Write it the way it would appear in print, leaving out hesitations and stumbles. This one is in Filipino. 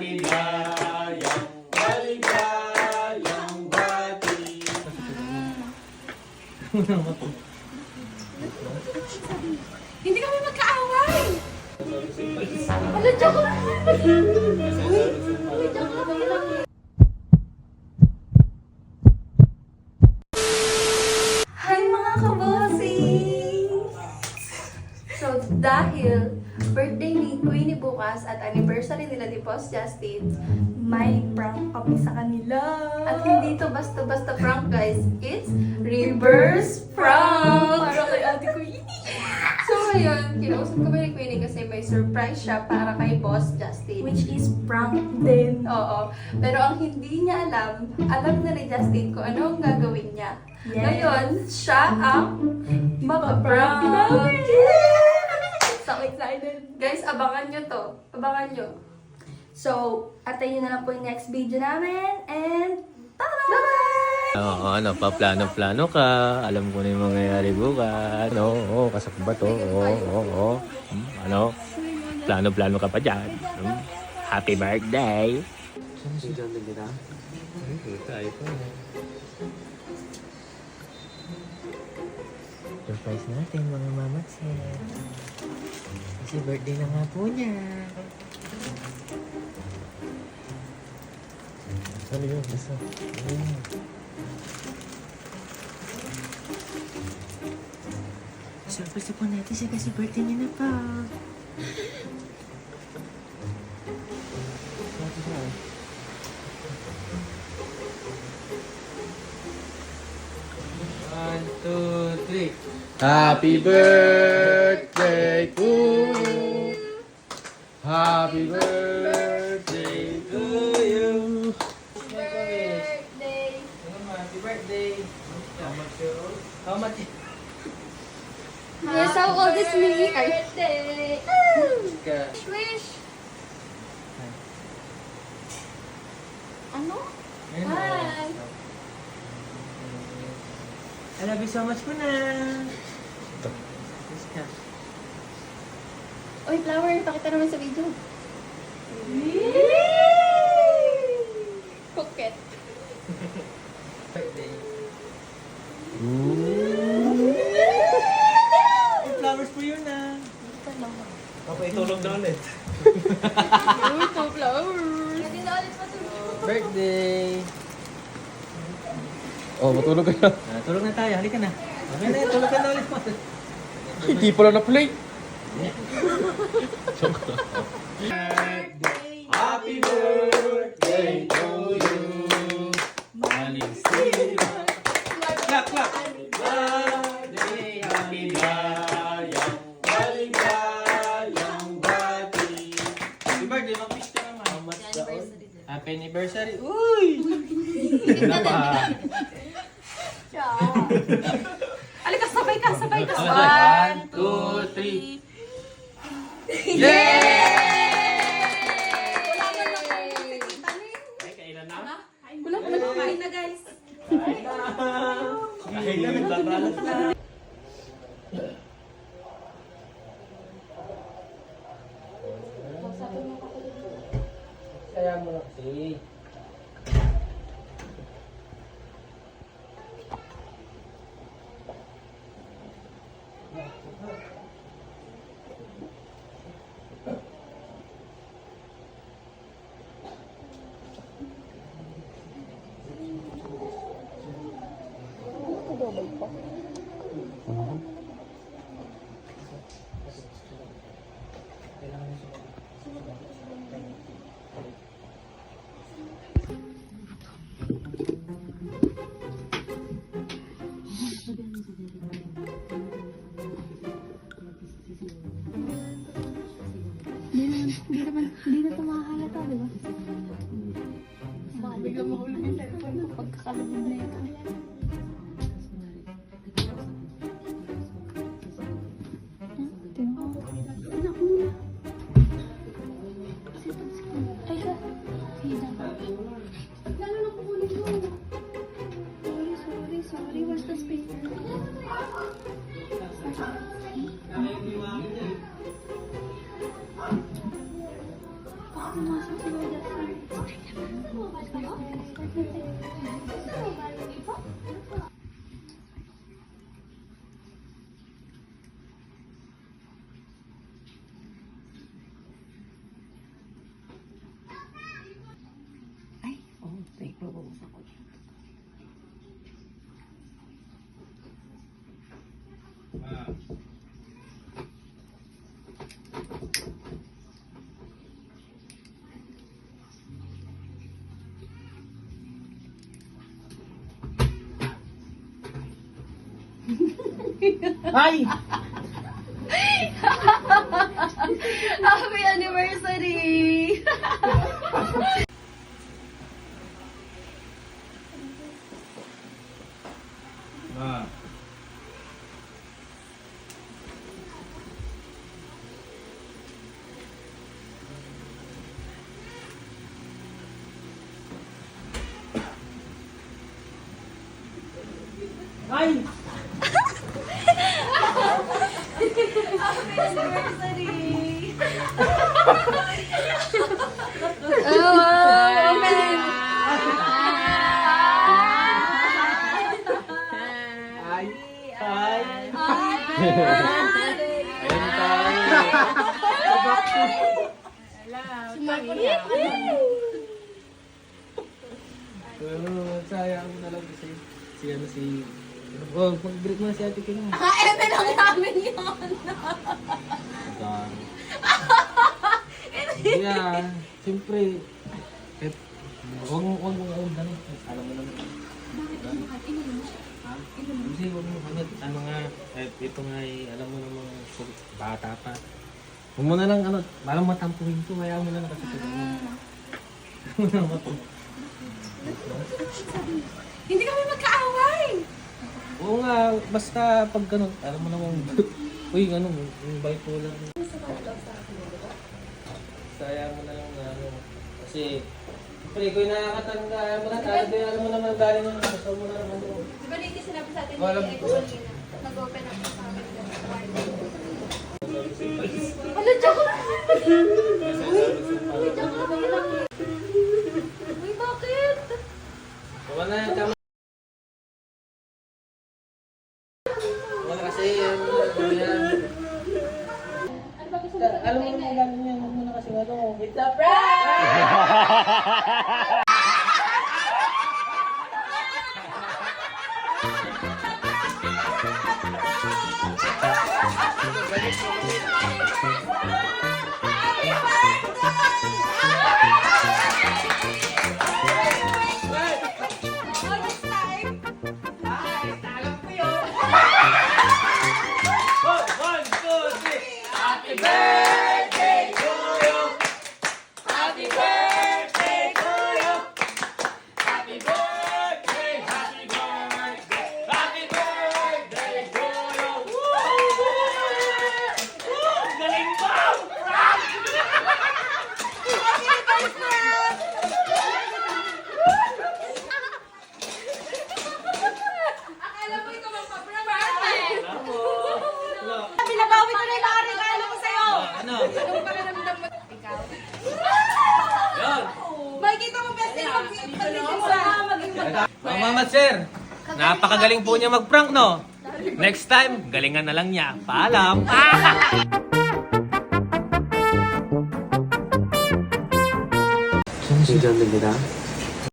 maligayang, maligayang bati. Hindi kami magkaaway! Wala, joke lang! Uy, joke lang! Hi mga kabosing! So, dahil birthday ni Queenie bukas at anniversary nila ni Boss Justin, may prank kami sa kanila. At hindi to basta-basta prank, guys. It's reverse prank! Para kay Ate Queenie. So ngayon, kinausap ko ni Queenie kasi may surprise siya para kay Boss Justin. Which is prank din. Oo. Pero ang hindi niya alam na ni Justin kung ano ang gagawin niya. Yes. Ngayon, siya ang mapaprank. So excited. Guys, abangan nyo to. Abangan nyo. So, atayin na lang po yung next video namin. And, Bye-bye! Ano, paplano-plano ka. Alam ko na yung mangyayari bukas. Oo, kasak ba to? Oo. Ano? Plano-plano ka pa dyan. Happy birthday! Saan si John nila? Tayo pa. Surprise natin mga mamatset. Kasi birthday na nga po niya. Ano yun? Isa. Surprise po natin siya kasi birthday niya na pa. One, two, three. Happy birthday to you. Happy birthday to you. Birthday! Happy birthday. How much? Yes, how old is me? Birthday! Wish! Ano? Hi! I love you so much po na. Uy, flower, pakita naman sa video. Coquette. Birthday. Flowers po yun ah. Papa, itulog na ulit. Uy, ito flowers. Hindi na ulit matulog. Birthday. Oh, matulog ka na. Tulog na tayo. Halika na. Okay na, tulog ka na ulit. Hindi pala na-play. Happy birthday to you. Maling sila. Clap, clap. Birthday, happy maligayang, maligayang bati. Happy birthday, mag-wish ka naman. Happy anniversary. Uy! Hindi na pa. Alika, sabay ka, sabay ka. 1, 2, 3. Yay! Ay, kailan na? Wala pa naman kain na, guys. Kahit na nagbabalat na. Kaya mo na kasi. Hindi na ito makahalata, di ba? Baka biglang mahulog yung cellphone ko pagkakalabog na ito. Sorry, where's the speaker? Baka pumasok Ay, oh, take ko ako. Ay! Happy anniversary! Ah. Ay! Happy anniversary! Oh, amen! Ay! Ay! Ayun tayo. Sayang mo na lang kasi si oh, mag-break mo na si Ate King. Eme lang namin yun! Yeah, siyempre, huwag mo ganun. Alam mo naman. Ha? Kasi huwag mo hanggat, ano nga, ito nga alam mo naman, bata pa. Huwag mo na lang, parang matampuhin ko, kaya mo na lang kasi. Hindi kami magkaaway! Oo nga, basta pag ganun, alam mo naman, uy, yung bipolar. Sayang mo na lang na kasi, siyempre, kung nakakatanda, alam mo naman galing ng gusto mo na naman. Di ba Nikki sinabi sa atin ni Wala. Eko kanina? Nag-open up sa amin ng kwarto. Wala, joke lang! Uy, joke lang! Uy, bakit? Wala na, tama. Wala kasi, yan. Ano ba gusto mo sabihin? Alam mo naman galing yan, huwag mo na kasi It's a prank! Akala mo ikaw magpa-prank? Pinabawi ko na yung mga regalo ko sa'yo! Ano? Anong pakiramdam mo? Ikaw? Makikita mo best mag-ibig sa maging Mama sir! Napakagaling po niya mag-prank, no? Next time, galingan na lang niya. Paalam! Saan si John nila?